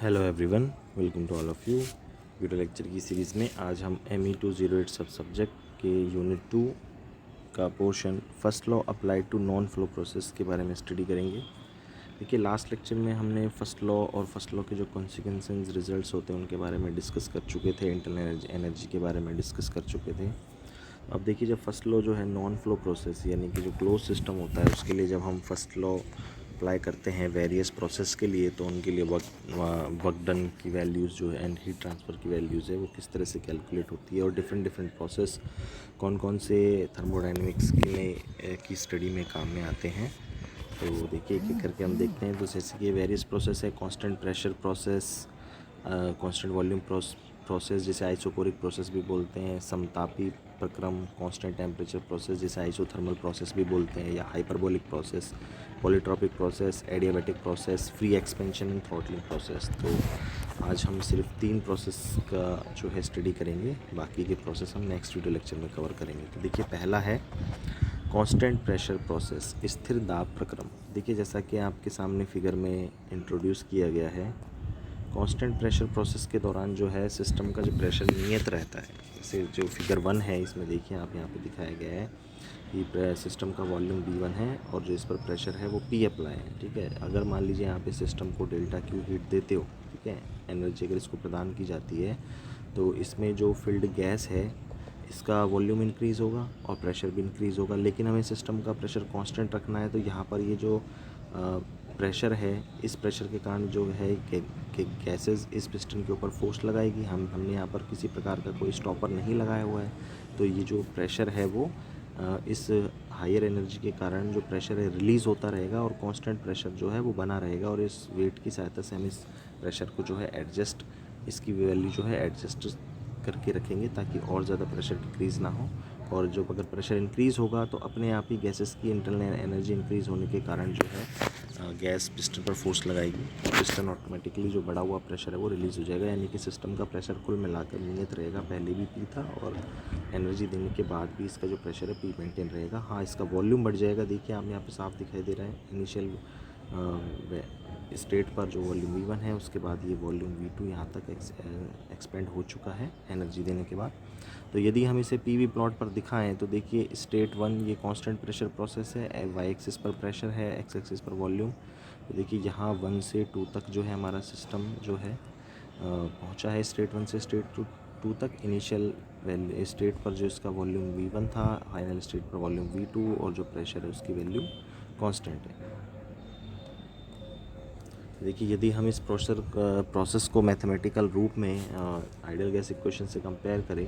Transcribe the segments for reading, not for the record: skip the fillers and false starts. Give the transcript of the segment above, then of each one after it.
Hello everyone, welcome to all of you. Video lecture की series में आज हम ME208 सब सब्जेक्ट के यूनिट 2 का portion first law applied to non flow process के बारे में स्टडी करेंगे। देखिए, लास्ट लेक्चर में हमने फर्स्ट लॉ और फर्स्ट लॉ के जो कॉन्सिक्वेंसेस रिजल्ट्स होते हैं उनके बारे में डिस्कस कर चुके थे, इंटरनल एनर्जी के बारे में डिस्कस कर चुके थे। अब देखिए, जब फर्स्ट लॉ जो है नॉन फ्लो प्रोसेस यानी कि जो क्लोज सिस्टम होता है उसके लिए जब हम फर्स्ट लॉ अप्लाई करते हैं वेरियस प्रोसेस के लिए, तो उनके लिए वर्क डन की वैल्यूज़ जो है एंड हीट ट्रांसफ़र की वैल्यूज़ है वो किस तरह से कैलकुलेट होती है और डिफरेंट डिफरेंट प्रोसेस कौन कौन से थर्मोडाइनमिक्स की स्टडी में काम में आते हैं। तो देखिए, एक एक करके हम देखते हैं। तो जैसे कि वेरियस प्रोसेस है, constant pressure process, constant volume process जिसे आइसोकोरिक प्रोसेस भी बोलते हैं, समतापी प्रक्रम, कांस्टेंट टेम्परेचर प्रोसेस जिसे आइसोथर्मल प्रोसेस भी बोलते हैं, या hyperbolic process, polytropic process, adiabatic process, free expansion and throttling process. तो आज हम सिर्फ 3 प्रोसेस का जो है स्टडी करेंगे, बाकी के प्रोसेस हम नेक्स्ट वीडियो लेक्चर में कवर करेंगे। तो देखिए, पहला है कांस्टेंट प्रेशर प्रोसेस, स्थिर दाब प्रक्रम। देखिए, जैसा कि आपके सामने फिगर में इंट्रोड्यूस किया गया है, कांस्टेंट प्रेशर प्रोसेस के दौरान जो है सिस्टम का जो प्रेशर नियत रहता है। जैसे जो फिगर 1 है इसमें देखिए, आप यहाँ पे दिखाया गया है कि सिस्टम का वॉल्यूम V1 है और जो इस पर प्रेशर है वो P अप्लाई है। ठीक है, अगर मान लीजिए यहाँ पे सिस्टम को डेल्टा क्यू हीट देते हो, ठीक है, एनर्जी अगर इसको प्रदान की जाती है, तो इसमें जो फिल्ड गैस है इसका वॉल्यूम इंक्रीज़ होगा और प्रेशर भी इंक्रीज़ होगा। लेकिन हमें सिस्टम का प्रेशर कांस्टेंट रखना है, तो यहाँ पर ये जो प्रेशर है, इस प्रेशर के कारण जो है कि गैसेस इस पिस्टन के ऊपर फोर्स लगाएगी। हमने यहाँ पर किसी प्रकार का कोई स्टॉपर नहीं लगाया हुआ है, तो ये जो प्रेशर है वो इस हायर एनर्जी के कारण जो प्रेशर है रिलीज़ होता रहेगा और कांस्टेंट प्रेशर जो है वो बना रहेगा। और इस वेट की सहायता से हम इस प्रेशर को जो है एडजस्ट, इसकी वैल्यू जो है एडजस्ट करके रखेंगे ताकि और ज़्यादा प्रेशर डिक्रीज़ ना हो। और जो अगर प्रेशर इंक्रीज़ होगा तो अपने आप ही गैसेस की इंटरनल एनर्जी इंक्रीज़ होने के कारण जो है गैस पिस्टन पर फोर्स लगाएगी, पिस्टन ऑटोमेटिकली जो बढ़ा हुआ प्रेशर है वो रिलीज़ हो जाएगा। यानी कि सिस्टम का प्रेशर कुल मिलाकर नियत रहेगा, पहले भी P था और एनर्जी देने के बाद भी इसका जो प्रेशर है P मेंटेन रहेगा। हाँ, इसका वॉल्यूम बढ़ जाएगा। देखिए, आप यहाँ पे साफ दिखाई दे रहा है, इनिशियल स्टेट पर जो वॉल्यूम V1 है उसके बाद ये वॉल्यूम V2 यहाँ तक एक्सपेंड हो चुका है एनर्जी देने के बाद। तो यदि हम इसे PV प्लॉट पर दिखाएं तो देखिए, स्टेट 1 ये कांस्टेंट प्रेशर प्रोसेस है, वाई एक्सिस पर प्रेशर है, एक्स एक्सिस पर वॉल्यूम। तो देखिए, यहाँ 1 से 2 तक जो है हमारा सिस्टम जो है पहुँचा है, स्टेट 1 से स्टेट 2 तक। इनिशियल स्टेट पर जो इसका वॉल्यूम V1 था, फाइनल स्टेट पर वॉल्यूम V2, और जो प्रेशर है उसकी वैल्यू कांस्टेंट है। देखिए, यदि हम इस प्रोसेस को मैथमेटिकल रूप में आइडियल गैस इक्वेशन से कंपेयर करें,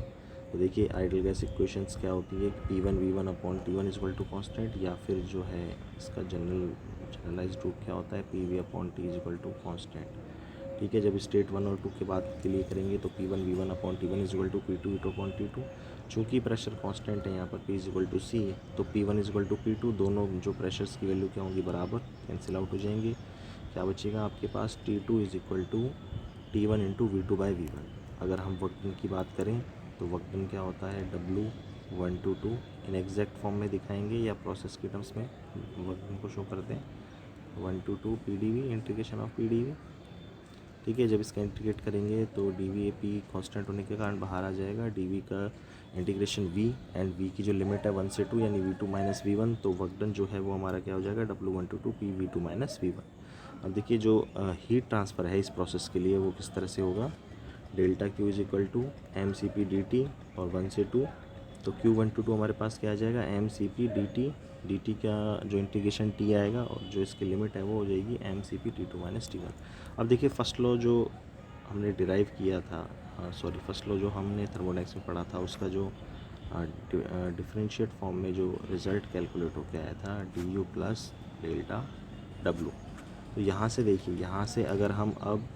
तो देखिए, आइडियल गैस इक्वेशंस क्या होती है कि P1 V1 upon T1 is equal to constant, या फिर जो है इसका जनरलाइज्ड रूप क्या होता है, PV upon T is equal to constant. ठीक है, जब स्टेट 1 और 2 के बाद के लिए करेंगे तो P1 V1 upon T1 is equal to P2 V2 upon T2। चूँकि प्रेशर कांस्टेंट है यहाँ पर P is equal to C, तो P1 is equal to P2, दोनों जो प्रेशर्स की वैल्यू क्या होंगी, बराबर कैंसिल आउट हो जाएंगे। क्या बचेगा आपके पास, T2 is equal to T1 into V2 by V1। अगर हम वर्क डन की बात करें तो वर्क डन क्या होता है, W122 इन एग्जैक्ट फॉर्म में दिखाएंगे या प्रोसेस के टर्म्स में वर्क डन को शो करते हैं, 122 PdV इंटीग्रेशन ऑफ PdV। ठीक है, जब इसका इंटीग्रेट करेंगे तो dVAP कांस्टेंट होने के कारण बाहर आ जाएगा, dV का इंटीग्रेशन V, एंड V की जो लिमिट है 1 से 2 यानी V2 माइनस V1, तो वर्क डन जो है वो हमारा क्या हो जाएगा, W122 PV2 माइनस V1। अब देखिए, जो हीट ट्रांसफ़र है इस प्रोसेस के लिए वो किस तरह से होगा, delta Q is equal to MCP dt, और 1 से 2 तो Q122 हमारे पास क्या आ जाएगा, MCP dt का जो इंटीग्रेशन T आएगा और जो इसकी लिमिट है वो हो जाएगी MCP T2 माइनस T1। अब देखिए, फर्स्ट लॉ जो हमने डिराइव किया था, फर्स्ट लॉ जो हमने थर्मोडाइनमिक्स में पढ़ा था, उसका जो डिफरेंशिएट फॉर्म में जो रिज़ल्ट कैलकुलेट होकर आया था, du प्लस डेल्टा W। तो यहाँ से देखिए, यहाँ से अगर हम अब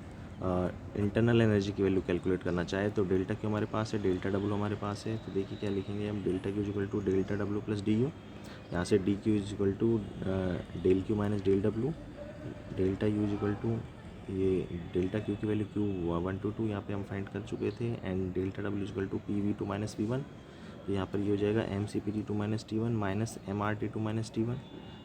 इंटरनल एनर्जी की वैल्यू कैलकुलेट करना चाहे तो डेल्टा क्यू हमारे पास है, डेल्टा डब्ल्यू हमारे पास है। तो देखिए, क्या लिखेंगे हम, delta Q is equal to delta W plus D U. यहाँ से D Q is equal to del Q minus del W, delta U is equal to, ये डेल्टा क्यू की वैल्यू Q122 यहाँ पे हम फाइंड कर चुके थे, and delta W is equal to PV2 minus V1। तो यहाँ पर ये हो जाएगा MCP T2 minus T1 minus MR T2 minus T1।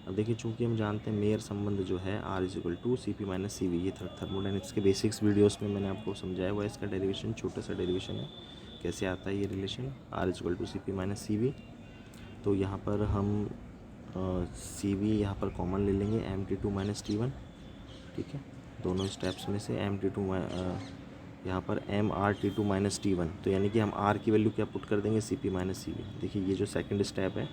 अब देखिए चूँकि हम जानते हैं मेयर संबंध जो है R is equal to C P minus C V, ये थर्मोडाइनमिक्स के बेसिक्स वीडियोस में मैंने आपको समझाया हुआ है। इसका डेरिवेशन छोटा सा डेरिवेशन है, कैसे आता है ये relation R is equal to C P minus C V. तो यहाँ पर हम सी वी यहाँ पर कॉमन ले लेंगे, M T two minus T one, ठीक है, दोनों स्टेप्स में से एम टी टू यहाँ पर M R T two minus T one, तो यानी कि हम आर की वैल्यू क्या पुट कर देंगे, C P minus C V. देखिए ये जो सेकंड स्टेप है,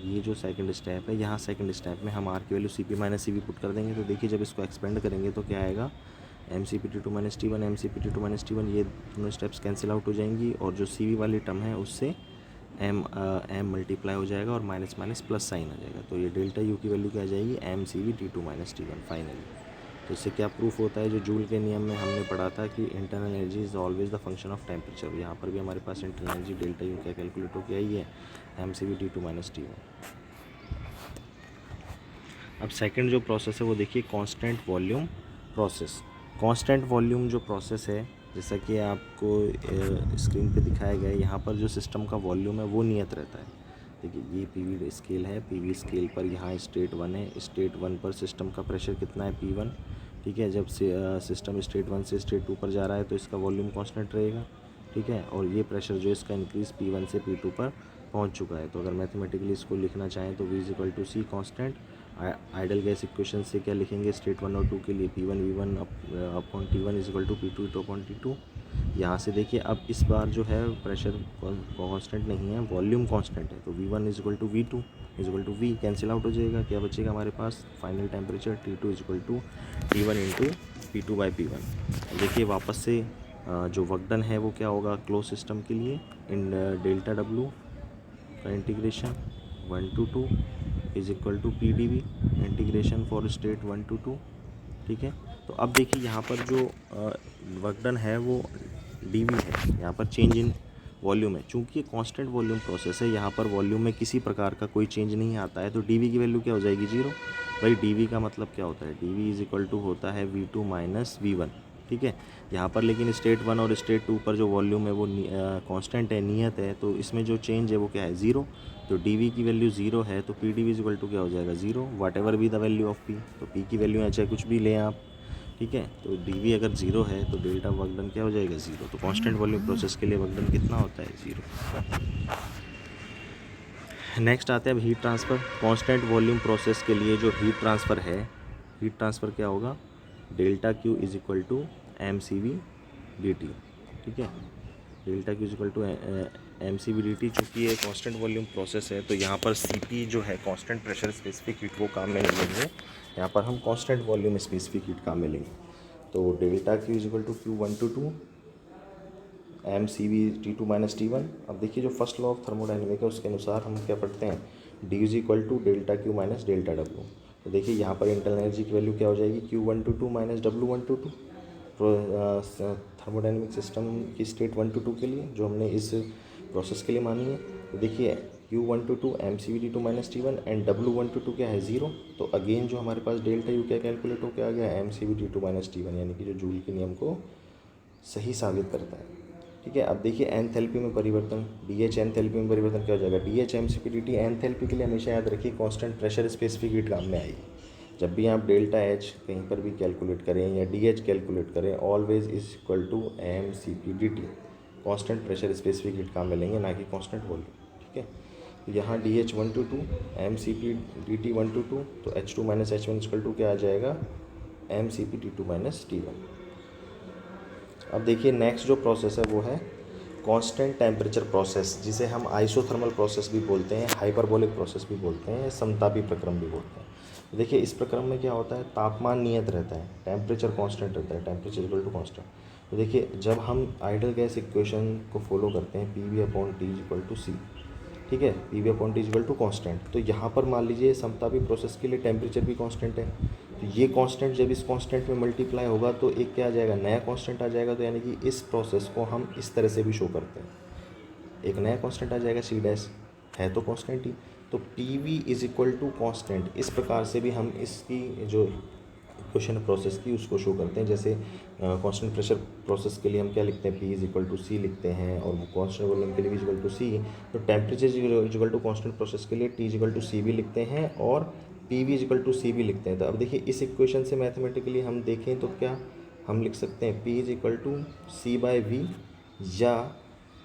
ये जो सेकंड स्टेप है, यहाँ सेकंड स्टेप में हम आर की value C P minus C V put कर देंगे। तो देखिए जब इसको एक्सपेंड करेंगे तो क्या आएगा, M C P T two minus T one, M C P T two minus T one, ये दोनों स्टेप्स कैंसिल आउट हो जाएंगी और जो सी वी वाली टर्म है उससे एम मल्टीप्लाई हो जाएगा और माइनस माइनस प्लस साइन आ जाएगा। तो ये डेल्टा यू की वैल्यू क्या आ जाएगी, M C V T two minus T one finally. तो इससे क्या प्रूफ होता है, जो जूल के नियम में हमने पढ़ा था कि internal energy is always the function of temperature. यहाँ पर भी हमारे पास इंटरनल एनर्जी डेल्टा यू क्या कैलकुलेट हो गया, ही है M C V T two minus T one. अब सेकंड जो प्रोसेस है वो देखिए constant volume process. Constant volume जो प्रोसेस है, जैसा कि आपको स्क्रीन पे दिखाया गया है, यहाँ पर जो सिस्टम का वॉल्यूम है वो नियत रहता है। देखिए ये पीवी स्केल है, पीवी स्केल पर यहाँ स्टेट वन है, स्टेट वन पर सिस्टम का प्रेशर कितना है, P1, ठीक है। जब सिस्टम स्टेट वन से स्टेट टू पर जा रहा है तो इसका वॉल्यूम कांस्टेंट रहेगा, ठीक है। और ये प्रेशर जो इसका इंक्रीज P1 से P2 पर पहुंच चुका है। तो अगर मैथमेटिकली इसको लिखना चाहें तो V is equal to C constant. Ideal gas equation से क्या लिखेंगे, स्टेट वन और टू के लिए P1 V1 upon T1 is equal to P2 upon T2। यहाँ से देखिए अब इस बार जो है प्रेशर कांस्टेंट नहीं है, वॉल्यूम कांस्टेंट है। तो V1 is equal to V2 is equal to V cancel out हो जाएगा, क्या बचेगा हमारे पास, final temperature T2 is equal to T1 into P2 by P1। देखिए वापस से जो वर्क डन है वो क्या होगा क्लोज सिस्टम के लिए, इन डेल्टा W का integration 1 to 2 is equal to P D V integration for state 1 to 2, ठीक है। तो अब देखिए यहाँ पर जो वर्क डन है वो डी वी है, यहाँ पर चेंज इन वॉल्यूम है। चूँकि कांस्टेंट वॉल्यूम प्रोसेस है, यहाँ पर वॉल्यूम में किसी प्रकार का कोई चेंज नहीं आता है, तो डी वी की वैल्यू क्या हो जाएगी, जीरो। भाई डी वी का मतलब क्या होता है, D V is equal to होता है V2 माइनस V1, ठीक है। यहाँ पर लेकिन स्टेट वन और स्टेट टू पर जो वॉल्यूम है वो कांस्टेंट है, नियत है, तो इसमें जो चेंज है वो क्या है, ज़ीरो। तो डी वी की वैल्यू ज़ीरो है तो P D V is equal to क्या हो जाएगा, zero, whatever be the value of P. तो पी की वैल्यू है चाहे कुछ भी लें आप, ठीक है। तो डी वी अगर ज़ीरो है तो डेल्टा वर्क डन क्या हो जाएगा, ज़ीरो। तो कांस्टेंट वॉल्यूम प्रोसेस के लिए वर्क डन कितना होता है, ज़ीरो। नेक्स्ट आते हैं अब heat transfer. Constant volume process के लिए जो हीट ट्रांसफ़र है, हीट ट्रांसफ़र क्या होगा, delta Q is equal to M C V D T, ठीक है। Delta Q is equal to M C V D T. चूँकि ये कांस्टेंट वॉल्यूम प्रोसेस है तो यहाँ पर सी पी जो है कांस्टेंट प्रेशर स्पेसिफिक हीट वो काम में नहीं लेंगे, यहाँ पर हम कांस्टेंट वॉल्यूम स्पेसिफिक हीट काम में लेंगे। तो delta Q is equal to Q1 to 2 M C V T two minus T one. अब देखिए जो फर्स्ट लॉ ऑफ थर्मोडाइनमिक है उसके अनुसार हम क्या पढ़ते हैं, D is equal to delta Q minus delta W. तो देखिए यहाँ पर इंटरनल एनर्जी की वैल्यू क्या हो जाएगी, Q1 to 2 minus W1 to 2 thermodynamic system की स्टेट 1 to 2 के लिए जो हमने इस प्रोसेस के लिए मानी है। तो देखिए Q1 to 2 M C V T two minus T one and W1 to 2 क्या है, ज़ीरो। तो अगेन जो हमारे पास डेल्टा यू क्या कैलकुलेट हो क्या आ गया, M C V T two minus T one, यानी कि जो जूल के नियम को सही साबित करता है, ठीक है। अब देखिए एंथैल्पी में परिवर्तन, डी एच एंथैल्पी में परिवर्तन क्या हो जाएगा, D H M C P D T. Enthalpy के लिए हमेशा याद रखिए कांस्टेंट प्रेशर स्पेसिफिक हीट काम में आएगी। जब भी आप डेल्टा एच कहीं पर भी कैलकुलेट करें या डी एच कैलकुलेट करें, always is equal to M C P D T. Constant pressure specific heat काम में लेंगे, ना कि कॉन्स्टेंट वॉल्यूम, ठीक है। यहाँ D H 1 to 2 M C P D T 1 to 2, तो H2 minus H1 equal to क्या आ जाएगा, M C P T two minus T one. अब देखिए नेक्स्ट जो प्रोसेस है वो है कांस्टेंट टेम्परेचर प्रोसेस, जिसे हम आइसोथर्मल प्रोसेस भी बोलते हैं, हाइपरबोलिक प्रोसेस भी बोलते हैं, समतापी प्रक्रम भी बोलते हैं। देखिए इस प्रक्रम में क्या होता है, तापमान नियत रहता है, टेम्परेचर कांस्टेंट रहता है, टेम्परेचर इक्वल टू कांस्टेंट। तो देखिए जब हम आइडल गैस इक्वेशन को फॉलो करते हैं, P V upon T equal to C, ठीक है, P V upon T equal to constant. तो यहाँ पर मान लीजिए समतापी प्रोसेस के लिए टेम्परेचर भी कांस्टेंट है, तो ये कांस्टेंट जब इस कांस्टेंट में मल्टीप्लाई होगा तो एक क्या आ जाएगा, नया कांस्टेंट आ जाएगा। तो यानी कि इस प्रोसेस को हम इस तरह से भी शो करते हैं, एक नया कांस्टेंट आ जाएगा, सी डैश है तो कांस्टेंट ही। तो P V is equal to constant, इस प्रकार से भी हम इसकी जो इक्वेशन प्रोसेस की उसको शो करते हैं। जैसे कांस्टेंट प्रेशर प्रोसेस के लिए हम क्या लिखते हैं, P इज इक्वल टू सी लिखते हैं, और वो कांस्टेंट वॉल्यूम के लिए भी इक्वल टू सी। तो temperature is equal to constant process के लिए T is equal to C भी लिखते हैं और P V is equal to C भी लिखते हैं। तो अब देखिए इस इक्वेशन से मैथमेटिकली हम देखें तो क्या हम लिख सकते हैं, P is equal to C by V या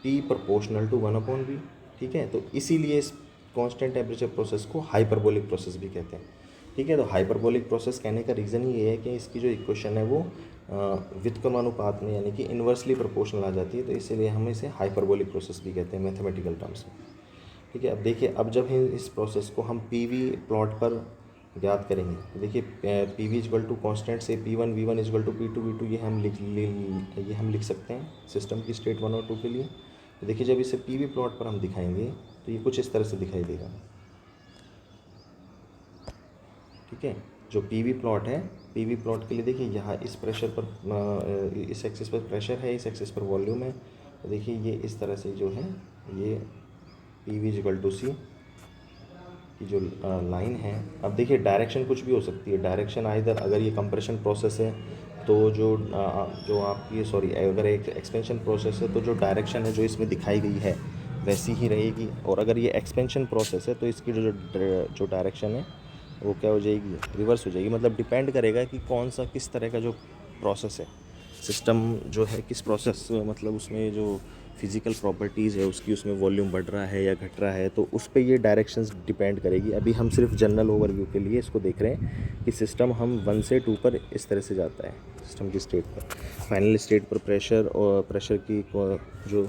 P प्रोपोर्शनल टू 1/v। ठीक है, तो इसीलिए इस कांस्टेंट टेम्परेचर प्रोसेस को हाइपरबोलिक प्रोसेस भी कहते हैं। ठीक है, तो हाइपरबोलिक प्रोसेस कहने का रीज़न ये है कि इसकी जो इक्वेशन है वो व्युत्क्रमानुपात में यानी कि इन्वर्सली प्रोपोर्शनल आ जाती है, तो इसीलिए हम इसे हाइपरबोलिक प्रोसेस भी कहते हैं मैथमेटिकल टर्म्स में। ठीक है, अब देखिए अब जब हम इस प्रोसेस को हम पी वी प्लॉट पर ज्ञात करेंगे तो देखिए P V is equal to constant से P1 इजक्वल टू P2 ये हम लिख सकते हैं सिस्टम की स्टेट 1 और 2 के लिए। तो देखिए जब इसे पी वी प्लॉट पर हम दिखाएंगे तो ये कुछ इस तरह से दिखाई देगा। ठीक है, जो पी वी प्लॉट है, पी वी प्लॉट के लिए देखिए यहाँ इस प्रेशर पर इस एक्सिस पर प्रेशर है, इस एक्सिस पर वॉल्यूम है। तो देखिए ये इस तरह से जो है ये पी वी इजक्वल टू सी की जो लाइन है। अब देखिए डायरेक्शन कुछ भी हो सकती है, डायरेक्शन आइदर अगर ये कंप्रेशन प्रोसेस है तो जो आपकी अगर एक एक्सपेंशन प्रोसेस है तो जो डायरेक्शन है जो इसमें दिखाई गई है वैसी ही रहेगी, और अगर ये एक्सपेंशन प्रोसेस है तो इसकी जो डायरेक्शन है वो क्या हो जाएगी, रिवर्स हो जाएगी। मतलब डिपेंड करेगा कि कौन सा किस तरह का जो प्रोसेस है, सिस्टम जो है किस प्रोसेस मतलब उसमें जो फिज़िकल प्रॉपर्टीज़ है उसकी उसमें वॉल्यूम बढ़ रहा है या घट रहा है, तो उस पर ये डायरेक्शंस डिपेंड करेगी। अभी हम सिर्फ जनरल ओवरव्यू के लिए इसको देख रहे हैं कि सिस्टम हम 1 से 2 पर इस तरह से जाता है सिस्टम की स्टेट पर। फाइनल स्टेट पर प्रेशर की जो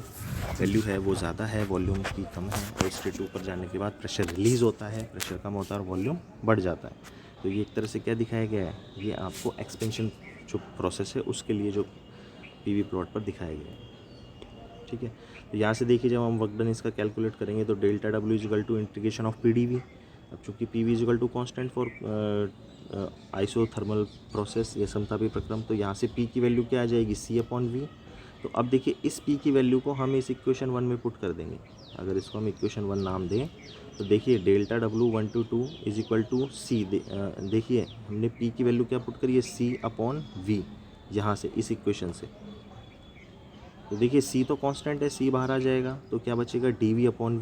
वैल्यू है वो ज़्यादा है, वॉल्यूम की कम है, और स्टेट 2 पर जाने के बाद प्रेशर रिलीज़ होता है, प्रेशर कम होता है और वॉल्यूम बढ़ जाता है। तो ये एक तरह से क्या दिखाया गया है, ये आपको एक्सपेंशन जो प्रोसेस है उसके लिए जो पीवी प्लॉट पर दिखाया गया है। ठीक है, तो यहाँ से देखिए जब हम वर्क डन इसका कैलकुलेट करेंगे तो delta W is equal to integration of P D V. अब चूँकि P V is equal to constant for isothermal process या समतापी प्रक्रम, तो यहाँ से पी की वैल्यू क्या आ जाएगी, सी अपॉन वी। तो अब देखिए इस पी की वैल्यू को हम इस इक्वेशन 1 में पुट कर देंगे। अगर इसको हम इक्वेशन 1 नाम दें तो देखिए delta W 1 to 2 is equal to C. देखिए हमने पी की वैल्यू क्या पुट करी है, सी अपॉन वी, यहाँ से इस इक्वेशन से। तो देखिए सी तो कांस्टेंट है, सी बाहर आ जाएगा तो क्या बचेगा, D V upon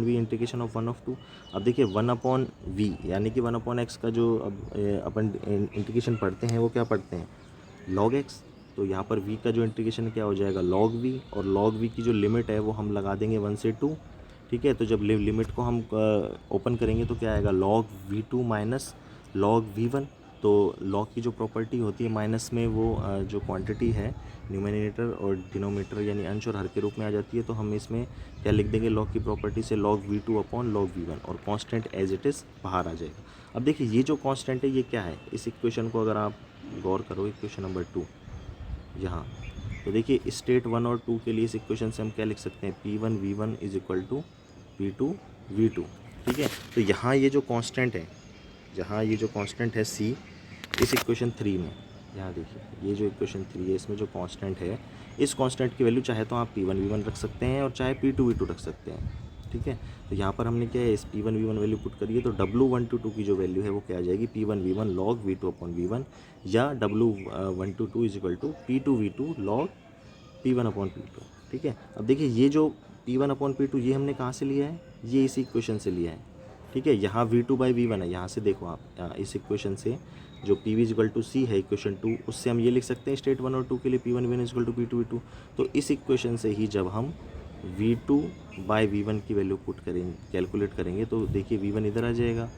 V integration of 1 of 2। अब देखिए 1 अपॉन वी यानी कि 1 अपॉन एक्स का जो अब अपन इंटीग्रेशन पढ़ते हैं वो क्या पढ़ते हैं, लॉग एक्स। तो यहाँ पर v का जो इंटीग्रेशन क्या हो जाएगा, लॉग वी, और लॉग वी की जो लिमिट है वो हम लगा देंगे 1 से 2। ठीक है, तो जब लिमिट को हम ओपन करेंगे तो क्या आएगा, log v2 minus log v1। तो लॉग की जो प्रॉपर्टी होती है माइनस में वो जो क्वांटिटी है न्यूमरेटर और डिनोमिनेटर यानी अंश और हर के रूप में आ जाती है, तो हम इसमें क्या लिख देंगे, लॉग की प्रॉपर्टी से log v2 upon log v1, और कांस्टेंट एज इट इज़ बाहर आ जाएगा। अब देखिए ये जो कांस्टेंट है ये क्या है, इस इक्वेशन को अगर आप गौर करो, इक्वेशन नंबर 2 यहाँ, तो देखिए स्टेट 1 और 2 के लिए इस इक्वेशन से हम क्या लिख सकते हैं, P1 V1 is equal to P2 V2। ठीक है, तो यहाँ ये जो कांस्टेंट है C इस इक्वेशन 3 में, यहाँ देखिए ये जो इक्वेशन 3 है इसमें जो कांस्टेंट है, इस कांस्टेंट की वैल्यू चाहे तो आप P1 V1 रख सकते हैं और चाहे P2 V2 रख सकते हैं। ठीक है, तो यहाँ पर हमने क्या है, इस P1 V1 वैल्यू पुट करिए तो W1 to 2 की जो वैल्यू है वो क्या आ जाएगी, P1 V1 log V2 upon V1, या W1 to 2 is equal to P2 V2 log P1 upon P2। ठीक है, अब देखिए ये जो P1 अपॉन P2 ये हमने कहाँ से लिया है, ये इसी इक्वेशन से लिया है। ठीक है, यहाँ V2 बाई V1 है, यहाँ से देखो आप इस इक्वेशन से जो P V इक्वल टू सी है इक्वेशन 2, उससे हम ये लिख सकते हैं स्टेट 1 और 2 के लिए P1 V1 equal to P2 V2। तो इस इक्वेशन से ही जब हम V2 बाई V1 की वैल्यू पुट करेंगे, कैलकुलेट करेंगे, तो देखिए V1 इधर आ जाएगा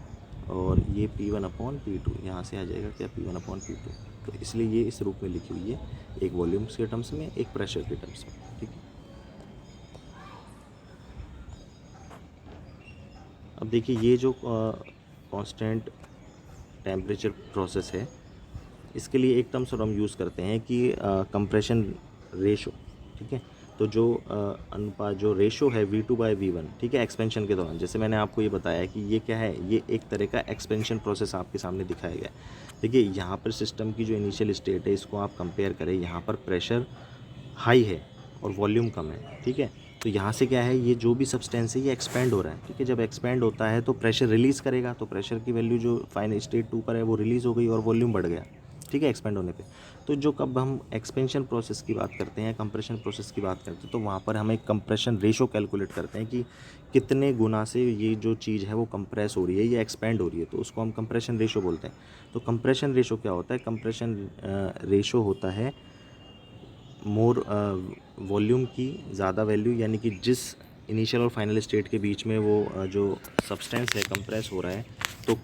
और ये P1 अपॉन P2 यहाँ से आ जाएगा क्या, P1 अपॉन P2। तो इसलिए ये इस रूप में लिखी हुई है, एक वॉल्यूम्स के टर्म्स में, एक प्रेशर के टर्म्स में। ठीक है, अब देखिए ये जो कांस्टेंट टेम्परेचर प्रोसेस है इसके लिए एक टर्म्स और हम यूज़ करते हैं कि कंप्रेशन रेशो। ठीक है, तो जो अनुपात जो रेशो है V2 बाई V1, ठीक है, एक्सपेंशन के दौरान, जैसे मैंने आपको ये बताया कि ये क्या है, ये एक तरह का एक्सपेंशन प्रोसेस आपके सामने दिखाया गया है। देखिए यहाँ पर सिस्टम की जो इनिशियल स्टेट है इसको आप कंपेयर करें, यहाँ पर प्रेशर हाई है और वॉल्यूम कम है। ठीक है, तो यहाँ से क्या है, ये जो भी सब्सटेंस है ये एक्सपेंड हो रहा है, ठीक है। जब एक्सपेंड होता है तो प्रेशर रिलीज़ करेगा, तो प्रेशर की वैल्यू जो फाइनल स्टेट 2 पर है वो रिलीज़ हो गई और वॉल्यूम बढ़ गया, ठीक है, एक्सपेंड होने पे। तो जो कब हम एक्सपेंशन प्रोसेस की बात करते हैं, कंप्रेशन प्रोसेस की बात करते हैं, तो वहाँ पर हम एक कंप्रेशन रेशो कैलकुलेट करते हैं कि कितने गुना से ये जो चीज़ है वो कंप्रेस हो रही है या एक्सपेंड हो रही है, तो उसको हम कंप्रेशन रेशो बोलते हैं। तो कंप्रेशन रेशो क्या होता है? कंप्रेशन रेशो होता है मोर वॉल्यूम की ज़्यादा वैल्यू, यानी कि जिस इनिशियल और फाइनल स्टेट के बीच में वो जो सब्सटेंस है कंप्रेस हो रहा है, तो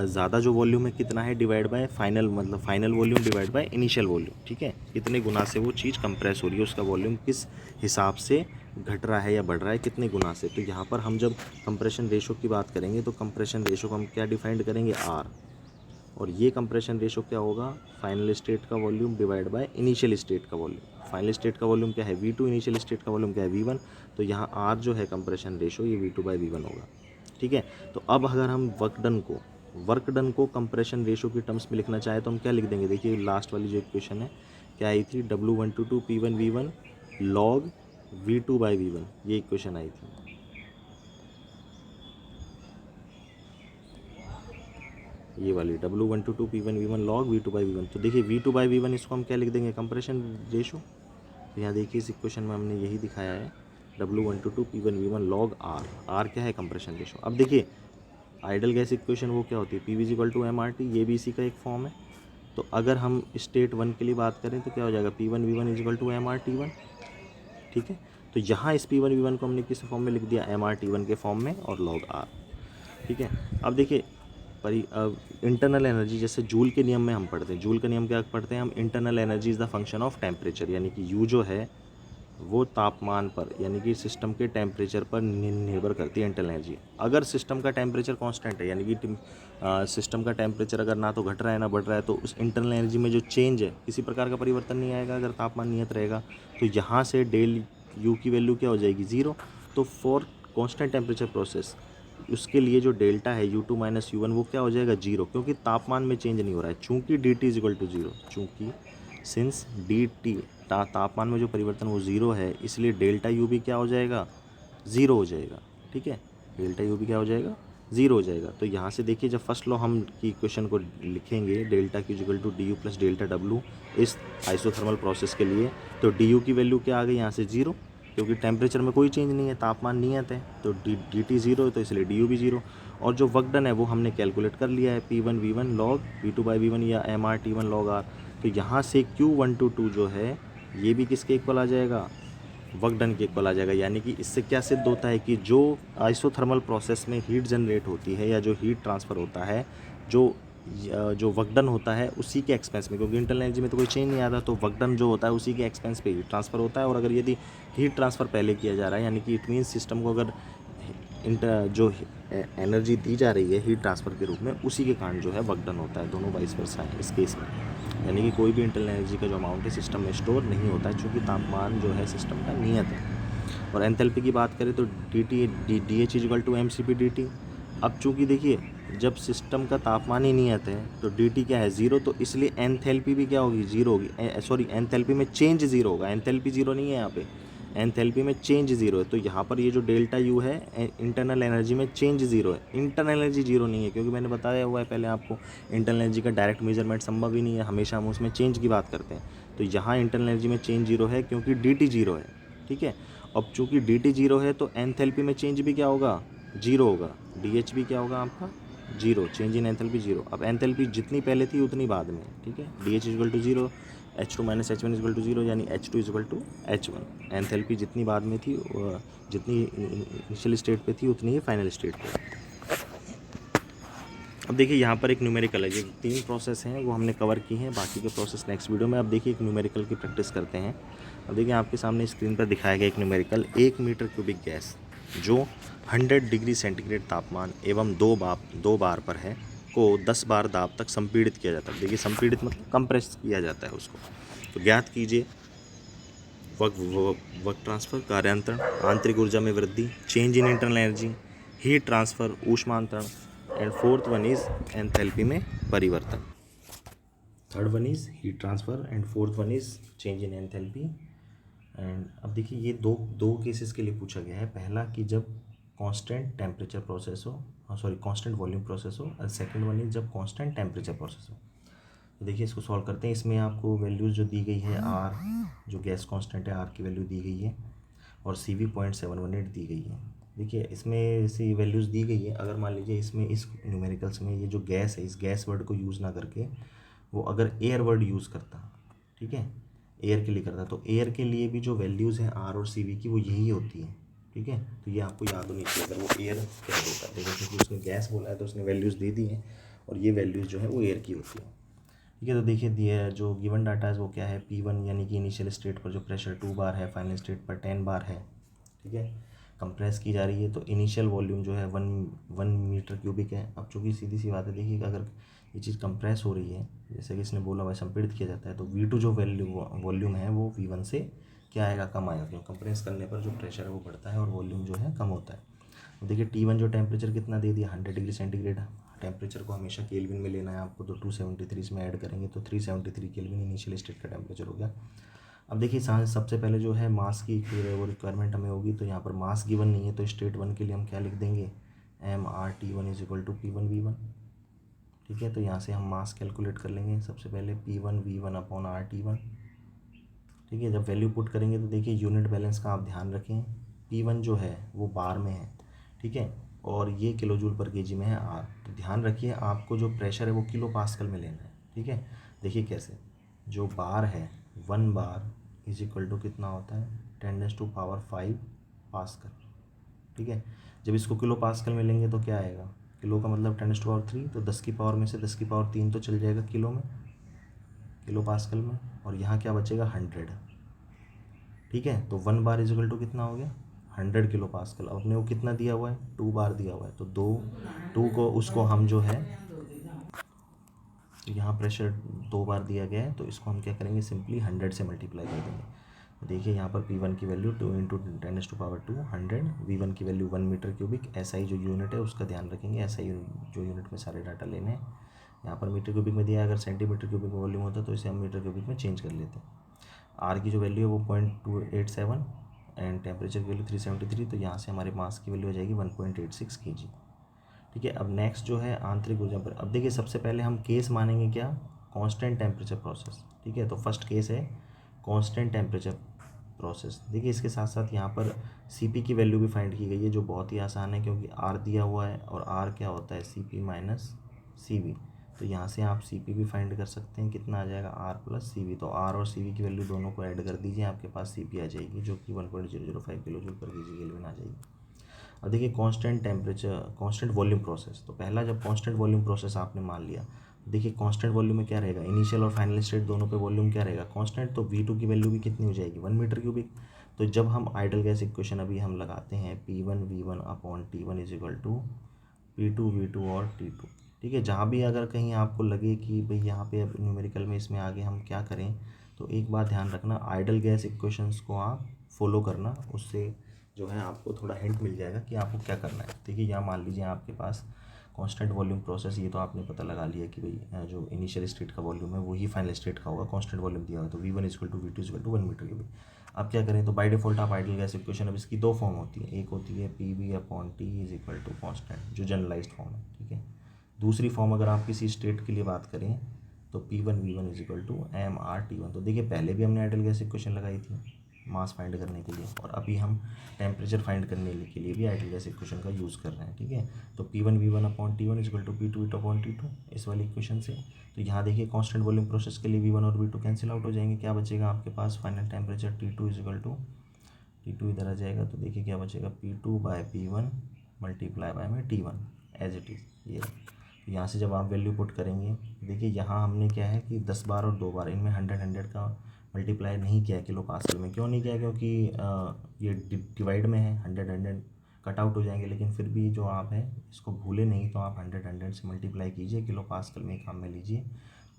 ज़्यादा जो वॉल्यूम है कितना है डिवाइड बाय फाइनल, मतलब final volume divide by initial volume, ठीक है। कितने गुना से वो चीज़ कंप्रेस हो रही है, उसका वॉल्यूम किस हिसाब से घट रहा है या बढ़ रहा है, कितने गुना से। तो यहाँ पर हम जब कंप्रेशन रेशो की बात करेंगे तो कंप्रेशन रेशो को हम क्या डिफाइंड करेंगे? आर। और ये कंप्रेशन रेशो क्या होगा? फाइनल स्टेट का volume divide by initial state का वॉल्यूम। फाइनल स्टेट का वॉल्यूम क्या है? V2, इनिशियल स्टेट का वॉल्यूम क्या है? V1। तो यहाँ R जो है कंप्रेशन रेशो, ये V2 बाई V1 होगा, ठीक है। तो अब अगर हम वर्क डन को कंप्रेशन रेशो की टर्म्स में लिखना चाहे तो हम क्या लिख देंगे? देखिए लास्ट वाली जो इक्वेशन है क्या आई थी? W122 P1V1 log V2 by V1, ये इक्वेशन आई थी। ये वाली W122 P1V1 log V2 by V1। तो देखिए V2 बाई V1 इसको हम क्या लिख देंगे? Compression ratio. तो यहाँ देखिए इस इक्वेशन में हमने यही दिखाया है, W122 P1V1 log R। R क्या है? Compression ratio. अब देखिए आइडल गैस इक्वेशन वो क्या होती है? PV इक्वल टू MRT, ये भी इसी का एक फॉर्म है। तो अगर हम स्टेट 1 के लिए बात करें तो क्या हो जाएगा? P1V1 is equal to MRT1, ठीक है। तो यहाँ इस P1V1 को हमने किस फॉर्म में लिख दिया? MRT1 के फॉर्म में और log R, ठीक है। अब देखिए इंटरनल एनर्जी, जैसे जूल के नियम में हम पढ़ते हैं, जूल का नियम क्या पढ़ते हैं हम? Internal energy is the function of temperature, यानी कि यू जो है वो तापमान पर, यानी कि सिस्टम के टेम्परेचर पर निर्भर करती है इंटरनल एनर्जी। अगर सिस्टम का टेम्परेचर कांस्टेंट है, यानी कि सिस्टम का टेम्परेचर अगर ना तो घट रहा है ना बढ़ रहा है, तो उस इंटरनल एनर्जी में जो चेंज है किसी प्रकार का परिवर्तन नहीं आएगा अगर तापमान नियत रहेगा। तो यहाँ से डेल यू की वैल्यू क्या हो जाएगी? 0। तो फॉर कांस्टेंट टेम्परेचर प्रोसेस उसके लिए जो डेल्टा है U2 माइनस U1 वो क्या हो जाएगा? 0, क्योंकि तापमान में चेंज नहीं हो रहा है। चूँकि dt इज इक्वल टू 0, चूँकि सिंस dt तापमान में जो परिवर्तन वो 0 है, इसलिए डेल्टा U भी क्या हो जाएगा? 0 हो जाएगा, ठीक है। डेल्टा U भी क्या हो जाएगा? 0 हो जाएगा। तो यहाँ से देखिए जब फर्स्ट लॉ हम की इक्वेशन को लिखेंगे, delta Q equal to D U plus delta W इस आइसोथर्मल प्रोसेस के लिए, तो डी यू की वैल्यू क्या आ गई यहाँ से? 0, क्योंकि टेम्परेचर में कोई चेंज नहीं है, तापमान नियत है। तो डी टी 0 है, तो इसलिए डी यू भी 0। और जो वर्क डन है वो हमने कैलकुलेट कर लिया है, P1V1 log V2 by V1 या MRT1 log R। तो यहाँ से Q122 जो है ये भी किसके इक्वल आ जाएगा? वर्क डन के इक्वल आ जाएगा। यानी कि इससे क्या सिद्ध होता है कि जो आइसोथर्मल प्रोसेस में हीट जनरेट होती है या जो हीट ट्रांसफ़र होता है, जो वर्क डन होता है उसी के एक्सपेंस में, क्योंकि इंटरनल एनर्जी में तो कोई चेंज नहीं आता, तो वर्क डन जो होता है उसी के एक्सपेंस पे हीट ट्रांसफ़र होता है। और अगर यदि हीट ट्रांसफ़र पहले किया जा रहा है, यानी कि इट मीन्स सिस्टम को अगर जो एनर्जी दी जा रही है हीट ट्रांसफ़र के रूप में, उसी के कारण जो है वर्क डन होता है। दोनों वाइस वर्सा है इस केस में, यानी कि कोई भी इंटरनल एनर्जी का जो अमाउंट है सिस्टम में स्टोर नहीं होता है, चूँकि तापमान जो है सिस्टम का नियत है। और एंथैल्पी की बात करें तो D H equal to MCP/dt। अब चूँकि देखिए जब सिस्टम का तापमान ही नियत है तो dt क्या है? 0, तो इसलिए एंथैल्पी भी क्या होगी? 0 होगी। सॉरी, एंथैल्पी में चेंज 0 होगा, एंथैल्पी 0 नहीं है यहाँ पे, एंथैल्पी में चेंज 0 है। तो यहाँ पर ये जो डेल्टा U है इंटरनल एनर्जी में चेंज 0 है, इंटरनल एनर्जी 0 नहीं है, क्योंकि मैंने बताया हुआ है पहले आपको इंटरनल एनर्जी का डायरेक्ट मेजरमेंट संभव ही नहीं है, हमेशा हम उसमें चेंज की बात करते हैं। तो यहाँ इंटरनल एनर्जी में चेंज 0 है क्योंकि dt 0 है, ठीक है। अब चूँकि dt 0 है तो एंथैल्पी में चेंज भी क्या होगा? 0 होगा। DH भी क्या होगा आपका? 0, चेंज इन एंथैल्पी 0। अब एंथैल्पी जितनी पहले थी उतनी बाद में, ठीक है। DH equal to 0, H2 minus H1 equal to 0, यानी H2 equal to H1। Enthalpy जितनी बाद में थी, जितनी इनिशियल स्टेट पे थी उतनी ही फाइनल स्टेट पे। अब देखिए यहाँ पर एक न्यूमेरिकल है, ये 3 प्रोसेस हैं वो हमने कवर की हैं, बाकी के प्रोसेस नेक्स्ट वीडियो में। अब देखिए एक न्यूमेरिकल की प्रैक्टिस करते हैं। अब देखिए आपके सामने स्क्रीन पर दिखाया गया एक न्यूमेरिकल, 1 मीटर क्यूबिक गैस जो 100 डिग्री सेंटीग्रेड तापमान एवं 2 बार पर है को 10 बार दाब तक संपीड़ित किया जाता है। देखिए संपीड़ित मतलब कंप्रेस किया जाता है उसको। तो ज्ञात कीजिए वर्क ट्रांसफ़र, कार्यांतरण, आंतरिक ऊर्जा में वृद्धि, change in internal energy, heat transfer, ऊष्मांतरण, and fourth one is enthalpy में परिवर्तन। Third one is heat transfer and fourth one is change in enthalpy and अब देखिए ये दो केसेस के लिए पूछा गया है। पहला कि जब कांस्टेंट टेम्परेचर प्रोसेस हो, सॉरी कांस्टेंट वॉल्यूम प्रोसेस हो, और सेकंड वन इज जब कांस्टेंट टेम्परेचर प्रोसेस हो। तो देखिए इसको सॉल्व करते हैं। इसमें आपको वैल्यूज़ जो दी गई है, आर जो गैस कांस्टेंट है, आर की वैल्यू दी गई है, और सी वी 0.718 दी गई है। देखिए इसमें ऐसी वैल्यूज़ दी गई है। अगर मान लीजिए इसमें इस न्यूमेरिकल्स में ये जो गैस है, इस गैस वर्ड को यूज़ ना करके वो अगर एयर वर्ड यूज़ करता, ठीक है, एयर के लिए करता, तो एयर के लिए भी जो वैल्यूज़ हैं आर और सी वी की वो यही होती है, ठीक है। तो ये आपको याद होनी चाहिए अगर वो एयर कह देता। देखो क्योंकि उसने गैस बोला है तो उसने वैल्यूज़ दे दी हैं, और ये वैल्यूज़ जो है वो एयर की होती है, ठीक है। तो देखिए दिया जो गिवन डाटा है वो क्या है, P1 यानी कि इनिशियल स्टेट पर जो प्रेशर 2 बार है, फाइनल स्टेट पर 10 बार है, ठीक है, कंप्रेस की जा रही है। तो इनिशियल वॉल्यूम जो है 1 मीटर क्यूबिक है। अब चूँकि सीधी सी बात है, देखिए अगर ये चीज़ कंप्रेस हो रही है, जैसे कि इसने बोला वैसे संपीड़ित किया जाता है, तो V2 जो वॉल्यूम है वो V1 से क्या आएगा, कम आएगा, क्योंकि कंप्रेस करने पर जो प्रेशर है वो बढ़ता है और वॉल्यूम जो है कम होता है। तो देखिए T1 जो टेम्परेचर कितना दे दिया, 100 डिग्री सेंटीग्रेड। टेम्परेचर को हमेशा केल्विन में लेना है आपको, तो 273 इसमें ऐड करेंगे तो 373 केल्विन इनिशियल स्टेट का टेम्परेचर हो गया। अब देखिए सबसे पहले जो है मास की वो रिक्वायरमेंट हमें होगी, तो यहाँ पर मास गिवन नहीं है, तो स्टेट 1 के लिए हम क्या लिख देंगे, MRT1 is equal to P1V1, ठीक है। तो यहाँ से हम मास कैलकुलेट कर लेंगे। सबसे पहले P1V1/RT1, ठीक है। जब वैल्यू पुट करेंगे तो देखिए यूनिट बैलेंस का आप ध्यान रखें, P1 जो है वो बार में है, ठीक है, और ये किलो जूल पर केजी में है आर। तो ध्यान रखिए आपको जो प्रेशर है वो किलो पास्कल में लेना है, ठीक है। देखिए कैसे, जो बार है 1 बार इज इक्वल टू कितना होता है, 10⁵ पास्कल, ठीक है। जब इसको किलो पास्कल में लेंगे तो क्या आएगा, किलो का मतलब 10⁻3, तो 10 की पावर में से 10 की पावर 3 तो चल जाएगा किलो में, किलो पास्कल में, और यहाँ क्या बचेगा 100, ठीक है। तो 1 बार इज इक्वल टू कितना हो गया, 100 किलो पास्कल। अब अपने को कितना दिया हुआ है, 2 बार दिया हुआ है, तो 2 को उसको हम जो है, यहाँ प्रेशर 2 बार दिया गया है, तो इसको हम क्या करेंगे, सिंपली 100 से मल्टीप्लाई कर देंगे। तो देखिए यहाँ पर P1 की वैल्यू 2 × 10⁻2 100, V1 की वैल्यू 1 मीटर क्यूबिक, SI जो यूनिट है उसका ध्यान रखेंगे, SI जो यूनिट में सारे डाटा लेने हैं। यहाँ पर मीटर क्यूबिक में दिया है, अगर सेंटीमीटर क्यूबिक में वॉल्यूम होता तो इसे हम मीटर क्यूबिक में चेंज कर लेते हैं। आर की जो वैल्यू है वो 0.287 एंड टेम्परेचर की वैल्यू 373, तो यहाँ से हमारे मास की वैल्यू आ जाएगी 1.86 kg, ठीक है। अब नेक्स्ट जो है आंतरिक ऊर्जा पर, अब देखिए सबसे पहले हम केस मानेंगे क्या, कांस्टेंट टेम्परेचर प्रोसेस, ठीक है। तो फर्स्ट केस है कांस्टेंट टेम्परेचर प्रोसेस। देखिए इसके साथ साथ यहाँ पर Cp की वैल्यू भी फाइंड की गई है, जो बहुत ही आसान है, क्योंकि R दिया हुआ है और R क्या होता है, Cp माइनस Cv। तो यहाँ से आप Cp भी फाइंड कर सकते हैं, कितना आ जाएगा, R प्लस Cv। तो R और Cv की वैल्यू दोनों को ऐड कर दीजिए, आपके पास Cp आ जाएगी, जो कि 1.005 किलो जूल पर केजी केल्विन आ जाएगी। अब देखिए constant temperature, constant volume process. तो पहला जब कांस्टेंट वॉल्यूम प्रोसेस आपने मान लिया, देखिए कांस्टेंट वॉल्यूम में क्या रहेगा, इनिशियल और फाइनल स्टेट दोनों पे वॉल्यूम क्या रहेगा, कांस्टेंट। तो V2 की वैल्यू भी कितनी हो जाएगी, 1 मीटर क्यूबिक। तो जब हम आइडल गैस इक्वेशन अभी हम लगाते हैं, P1V1/T1 is equal to P2V2 और T2, ठीक है। जहाँ भी अगर कहीं आपको लगे कि भाई यहाँ पे अब न्यूमेरिकल में इसमें आगे हम क्या करें, तो एक बात ध्यान रखना, आइडल गैस इक्वेशंस को आप फॉलो करना, उससे जो है आपको थोड़ा हिंट मिल जाएगा कि आपको क्या करना है। देखिए यहाँ मान लीजिए आपके पास कांस्टेंट वॉल्यूम प्रोसेस, ये तो आपने पता लगा लिया कि भाई जो इनिशियल स्टेट का वॉल्यूम है वही फाइनल स्टेट का होगा, कांस्टेंट वॉल्यूम दिया होगा, तो V1 is equal to V2 is equal to 1 metre cubic. अब क्या करें, तो बाय डिफॉल्ट आप आइडल गैस इक्वेशन, अब इसकी दो फॉर्म होती है, एक होती है PV/T is equal to constant, जो जनरलाइज्ड फॉर्म है, ठीक है। दूसरी फॉर्म अगर आप किसी स्टेट के लिए बात करें तो P1V1 is equal to MRT1। तो देखिए पहले भी हमने आइडल गैस इक्वेशन लगाई थी मास फाइंड करने के लिए, और अभी हम टेम्परेचर फाइंड करने के लिए भी आइडल गैस इक्वेशन का यूज़ कर रहे हैं, ठीक है। तो P1V1/T1 is equal to P2V2/T2 इस वाली इक्वेशन से। तो यहाँ देखिए कांस्टेंट वॉल्यूम प्रोसेस के लिए V1 और V2 कैंसिल आउट हो जाएंगे, क्या बचेगा आपके पास, final temperature T2 is equal to, T2 इधर आ जाएगा, तो देखिए क्या बचेगा, P2/P1 मल्टीप्लाई बाय में T1 एज इट इज़ ये। तो यहाँ से जब आप वैल्यू पुट करेंगे, देखिए यहाँ हमने क्या है कि 10 बार और 2 बार, इनमें 100 का मल्टीप्लाई नहीं किया किलो पास्कल में। क्यों नहीं किया, क्योंकि ये डिवाइड में है, 100 कट आउट हो जाएंगे। लेकिन फिर भी जो आप है इसको भूले नहीं, तो आप 100 से मल्टीप्लाई कीजिए, किलो पास्कल में काम में लीजिए,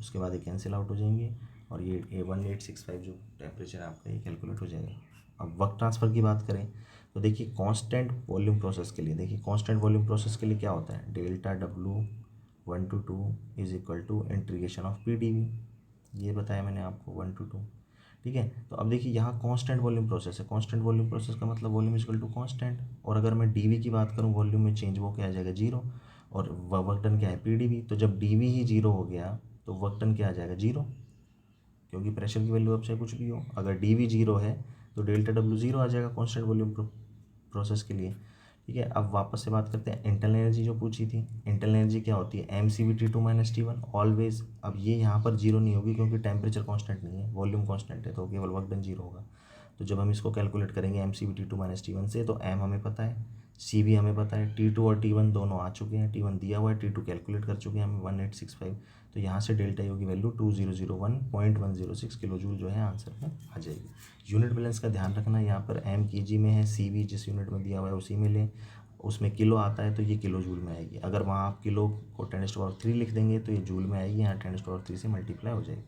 उसके बाद ये कैंसिल आउट हो जाएंगे, और ये 1865 जो टेम्परेचर आपका ये कैलकुलेट हो जाएगा। अब वर्क ट्रांसफ़र की बात करें तो देखिए कांस्टेंट वॉल्यूम प्रोसेस के लिए, देखिए कांस्टेंट वॉल्यूम प्रोसेस के लिए क्या होता है, delta W 1 to 2 is equal to integration of PdV, ये बताया मैंने आपको 1 to 2, ठीक है। तो अब देखिए यहाँ कांस्टेंट वॉल्यूम प्रोसेस है, कांस्टेंट वॉल्यूम प्रोसेस का मतलब volume is equal to constant, और अगर मैं डीवी की बात करूँ वॉल्यूम में चेंज, वो क्या आ जाएगा जीरो, और वर्क डन क्या है पीडीवी। तो जब डीवी ही जीरो हो गया तो वर्क डन क्या आ जाएगा जीरो, क्योंकि प्रेशर की वैल्यू अब चाहे कुछ भी हो, अगर डीवी जीरो है तो डेल्टा डब्ल्यू जीरो आ जाएगा कांस्टेंट वॉल्यूम प्रोसेस के लिए। ठीक है, अब वापस से बात करते हैं इंटरनल एनर्जी जो पूछी थी। इंटरनल एनर्जी क्या होती है, M C V T two minus T one always. अब ये यहाँ पर जीरो नहीं होगी क्योंकि टेम्परेचर कांस्टेंट नहीं है, वॉल्यूम कांस्टेंट है, तो केवल वर्क डन जीरो होगा। तो जब हम इसको कैलकुलेट करेंगे M C V T two minus T one से, तो एम हमें पता है, सी भी हमें पता है, टी टू और टी वन दोनों आ चुके हैं, टी वन दिया हुआ है, टी टू कैलकुलेट कर चुके हैं हम 1865। तो यहाँ से डेल्टा यू की वैल्यू 2001.106 किलो जूल जो है आंसर में आ जाएगी। यूनिट बैलेंस का ध्यान रखना, यहाँ पर एम के जी में है, सी भी जिस यूनिट में दिया हुआ है उसी में लें, उसमें किलो आता है तो ये किलो जूल में आएगी। अगर वहाँ आप किलो को 10⁻³ लिख देंगे तो ये जूल में आएगी, यहाँ 10⁻³ से मल्टीप्लाई हो जाएगी।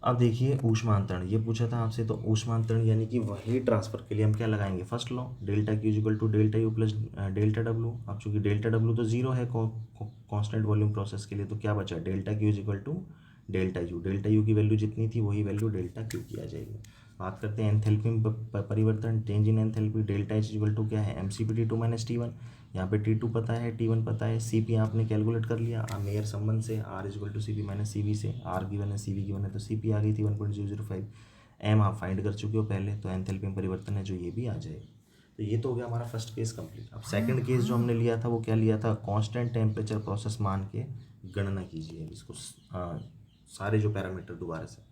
अब देखिए ऊष्मांतरण, ये पूछा था आपसे, तो ऊष्मांतरण यानी कि वही ट्रांसफर के लिए हम क्या लगाएंगे, first law delta Q equal to delta U plus delta W. अब चूंकि डेल्टा डब्ल्यू तो जीरो है कांस्टेंट वॉल्यूम प्रोसेस के लिए, तो क्या बचा, delta Q equal to delta U. Delta U की वैल्यू जितनी थी वही वैल्यू डेल्टा क्यू की आ जाएगी। बात करते हैं एंथैल्पी में परिवर्तन, change in enthalpy, delta H equal to क्या है, M C P T two minus T one. यहाँ पे टी टू पता है, टी वन पता है, सी पी आपने कैलकुलेट कर लिया मेयर संबंध से, R is equal to C P minus C B से, आर गिवन है सी बी गिवन है तो सी पी आ गई थी 1.005। एम आप फाइंड कर चुके हो पहले, तो एंथैल्पी में परिवर्तन है जो ये भी आ जाएगा। तो ये तो हो गया हमारा फर्स्ट केस कंप्लीट। अब सेकंड केस जो हमने लिया था वो क्या लिया था, कांस्टेंट टेम्परेचर प्रोसेस मान के गणना कीजिए इसको, सारे जो पैरामीटर दोबारा से।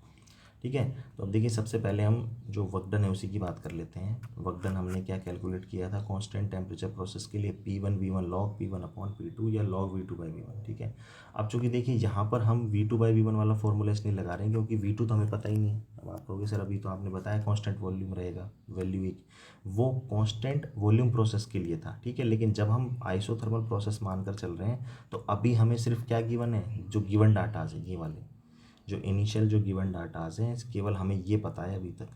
ठीक है, तो अब देखिए सबसे पहले हम जो वर्क डन है उसी की बात कर लेते हैं। वर्क डन हमने क्या कैलकुलेट किया था कांस्टेंट टेम्परेचर प्रोसेस के लिए, P1 V1 log P1 upon P2 या log V2 बाई V1। ठीक है, अब चूंकि देखिए यहाँ पर हम V2 बाई V1 वाला फॉर्मूला इसलिए लगा रहे हैं क्योंकि V2 तो हमें पता ही नहीं है। अब आप कहोगे सर अभी तो आपने बताया कांस्टेंट वॉल्यूम रहेगा, वैल्यू एक, वो कांस्टेंट वॉल्यूम प्रोसेस के लिए था। ठीक है, लेकिन जब हम आइसोथर्मल प्रोसेस मानकर चल रहे हैं तो अभी हमें सिर्फ क्या गिवन है, जो गिवन डाटा है ये वाले, जो इनिशियल जो गिवन डाटाज हैं, केवल हमें ये पता है अभी तक,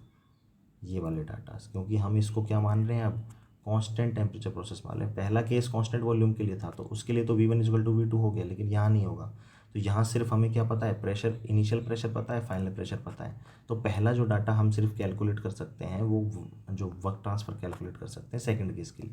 ये वाले डाटाज, क्योंकि हम इसको क्या मान रहे हैं अब, कांस्टेंट टेम्परेचर प्रोसेस मान रहे हैं। पहला केस कांस्टेंट वॉल्यूम के लिए था तो उसके लिए तो V1 इक्वल टू V2 हो गया, लेकिन यहाँ नहीं होगा। तो यहाँ सिर्फ हमें क्या पता है, प्रेशर, इनिशियल प्रेशर पता है, फाइनल प्रेशर पता है। तो पहला जो डाटा हम सिर्फ कैलकुलेट कर सकते हैं वो जो वर्क ट्रांसफ़र कैलकुलेट कर सकते हैं सेकेंड केस के लिए।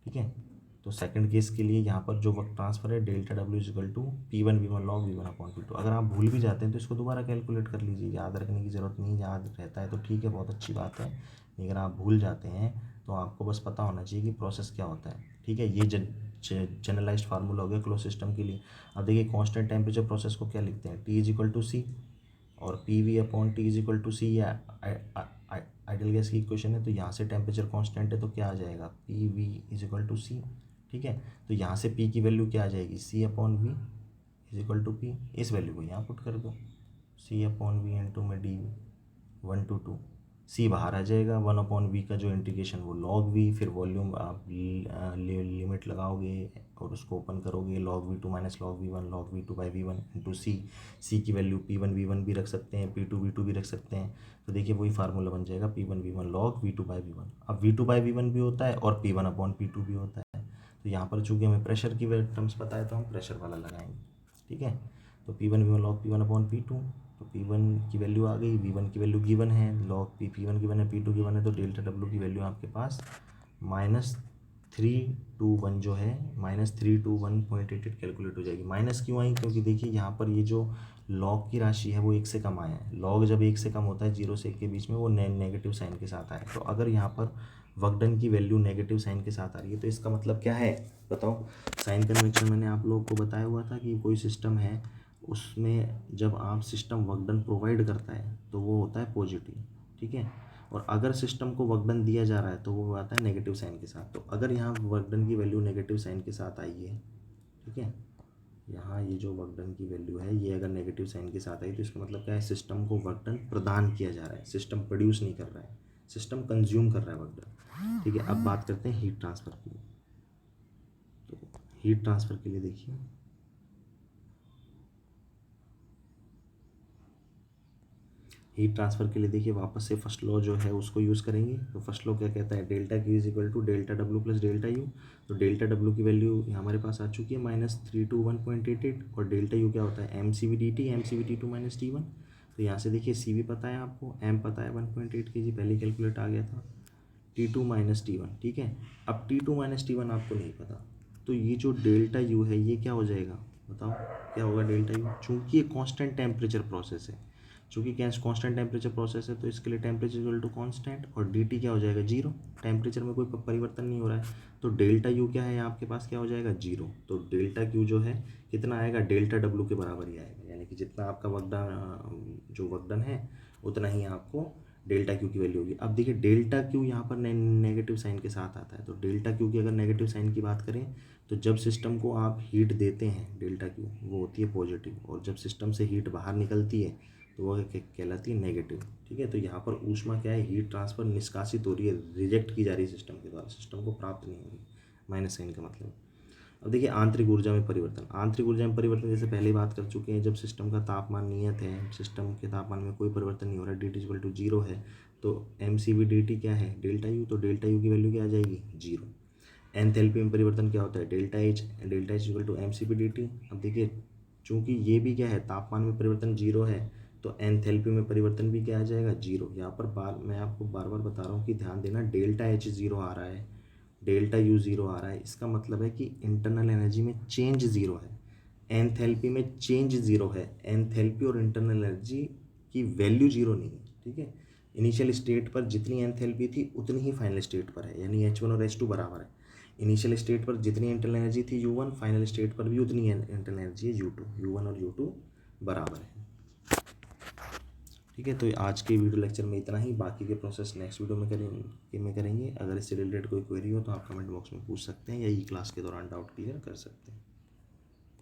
ठीक है, तो सेकंड केस के लिए यहाँ पर जो वर्क ट्रांसफर है delta W equal to P1 V1 log V1 upon P2। अगर आप भूल भी जाते हैं तो इसको दोबारा कैलकुलेट कर लीजिए, याद रखने की ज़रूरत नहीं, याद रहता है तो ठीक है, बहुत अच्छी बात है। लेकिन आप भूल जाते हैं तो आपको बस पता होना चाहिए कि प्रोसेस क्या होता है। ठीक है, ये जनरलाइज्ड फार्मूला हो गया क्लोज सिस्टम के लिए। अब देखिए कांस्टेंट टेम्परेचर प्रोसेस को क्या लिखते हैं, T is equal to C, और P V upon T is equal to C, या आइडियल गैस की इक्वेशन है, तो यहाँ से टेम्परेचर कांस्टेंट है तो क्या आ जाएगा, P V is equal to C. ठीक है, तो यहाँ से पी की वैल्यू क्या आ जाएगी, C upon V is equal to P. इस वैल्यू को यहाँ पुट कर दो, C upon V into में डी वी 1 to 2, सी बाहर आ जाएगा, 1/v का जो इंटीग्रेशन वो log v, फिर वॉल्यूम आप लिमिट लगाओगे और उसको ओपन करोगे, log v2 minus log v1 log v2 by v1 into C की वैल्यू P1 V1 भी रख सकते हैं, P2 V2 भी रख सकते हैं। तो देखिए वही फार्मूला बन जाएगा P1 V1 log V2 by V1। अब V2 बाई V1 भी होता है और P1/P2 भी होता है। तो यहाँ पर चूँकि हमें प्रेशर की टर्म्स पता है तो हम प्रेशर वाला लगाएंगे। ठीक है, तो P1 V1 log P1/P2, तो P1 की वैल्यू आ गई, V1 की वैल्यू गिवन है, log P1 गिवन है, P2 गिवन है, तो डेल्टा डब्ल्यू की वैल्यू आपके पास -321 जो है -321.88 कैलकुलेट हो जाएगी। माइनस क्यों आई, क्योंकि देखिए यहाँ पर ये जो लॉग की राशि है वो एक से कम आया है। लॉग जब एक से कम होता है 0 से 1 के बीच में, वो नेगेटिव साइन के साथ आया है। तो अगर यहाँ पर वर्क डन की वैल्यू नेगेटिव साइन के साथ आ रही है तो इसका मतलब क्या है बताओ। साइन कन्वेंशन मैंने आप लोगों को बताया हुआ था कि कोई सिस्टम है उसमें जब आप सिस्टम वर्क डन प्रोवाइड करता है तो वो होता है पॉजिटिव। ठीक है, और अगर सिस्टम को वर्क डन दिया जा रहा है तो वो आता है नेगेटिव साइन के साथ। तो अगर यहाँ वर्क डन की वैल्यू नेगेटिव साइन के साथ आई है, ठीक है, यहाँ ये जो वर्क डन की वैल्यू है ये अगर नेगेटिव साइन के साथ आई तो इसका मतलब क्या है, सिस्टम को वर्क डन प्रदान किया जा रहा है, सिस्टम प्रोड्यूस नहीं कर रहा है, सिस्टम कंज्यूम कर रहा है वर्क डन। ठीक है, अब बात करते हैं हीट ट्रांसफ़र की। तो हीट ट्रांसफ़र के लिए देखिए, हीट ट्रांसफ़र के लिए देखिए वापस से फर्स्ट लॉ जो है उसको यूज़ करेंगे। तो फर्स्ट लॉ क्या कहता है, delta Q is equal to delta W plus delta U. तो डेल्टा डब्ल्यू की वैल्यू हमारे पास आ चुकी है -321.88, और डेल्टा यू क्या होता है, M C V D T two minus T1। तो यहाँ से देखिए सी भी पता है आपको, एम पता है 1.8 kg, पहले कैलकुलेट आ गया था। T2 माइनस T1, ठीक है। अब T2 माइनस T1 आपको नहीं पता, तो ये जो डेल्टा यू है ये क्या हो जाएगा, बताओ क्या होगा डेल्टा यू। चूँकि ये कांस्टेंट टेम्परेचर प्रोसेस है, चूँकि कांस्टेंट टेम्परेचर प्रोसेस है तो इसके लिए टेम्परेचर इक्वल टू कांस्टेंट, और डी टी क्या हो जाएगा, जीरो। टेम्परेचर में कोई परिवर्तन नहीं हो रहा है, तो डेल्टा यू क्या है आपके पास, क्या हो जाएगा, जीरो। तो डेल्टा क्यू जो है कितना आएगा, डेल्टा डब्ल्यू के बराबर ही आएगा, यानी कि जितना आपका वर्कडन है उतना ही आपको डेल्टा क्यू की वैल्यू होगी। अब देखिए डेल्टा क्यू यहाँ पर नेगेटिव साइन के साथ आता है, तो डेल्टा क्यू की अगर नेगेटिव साइन की बात करें तो जब सिस्टम को आप हीट देते हैं डेल्टा क्यू वो होती है पॉजिटिव, और जब सिस्टम से हीट बाहर निकलती है तो वह कहलाती है नेगेटिव, ठीक है। तो यहाँ पर ऊष्मा क्या है, हीट ट्रांसफर निष्कासित हो रही है, रिजेक्ट की जा रही है सिस्टम के द्वारा, सिस्टम को प्राप्त नहीं हो रही, माइनस साइन का मतलब। अब देखिए आंतरिक ऊर्जा में परिवर्तन, आंतरिक ऊर्जा में परिवर्तन जैसे पहले बात कर चुके हैं, जब सिस्टम का तापमान नियत है, सिस्टम के तापमान में कोई परिवर्तन नहीं हो रहा है, D T equal to zero है, तो M C V D T क्या है, डेल्टा यू, तो डेल्टा यू की वैल्यू क्या आ जाएगी, जीरो। एंथैल्पी में परिवर्तन क्या होता है, delta H equal to M C V D T. अब देखिए चूँकि ये भी क्या है, तापमान में परिवर्तन जीरो है, तो एंथैल्पी में परिवर्तन भी क्या आ जाएगा, जीरो। यहाँ पर मैं आपको बार बार बता रहा हूँ कि ध्यान देना, डेल्टा एच जीरो आ रहा है, डेल्टा यू ज़ीरो आ रहा है, इसका मतलब है कि इंटरनल एनर्जी में चेंज ज़ीरो है, एंथैल्पी में चेंज ज़ीरो है। एंथैल्पी और इंटरनल एनर्जी की वैल्यू जीरो नहीं है, ठीक है। इनिशियल स्टेट पर जितनी एंथैल्पी थी उतनी ही फाइनल स्टेट पर है, यानी H1 और H2 बराबर है। इनिशियल स्टेट पर जितनी इंटरनल एनर्जी थी U1, फाइनल स्टेट पर भी उतनी इंटरनल एनर्जी है U2, U1 और U2 बराबर है, ठीक है। तो आज के वीडियो लेक्चर में इतना ही, बाकी के प्रोसेस नेक्स्ट वीडियो में करेंगे। अगर इससे रिलेटेड कोई क्वेरी हो तो आप कमेंट बॉक्स में पूछ सकते हैं या ई क्लास के दौरान डाउट क्लियर कर सकते हैं।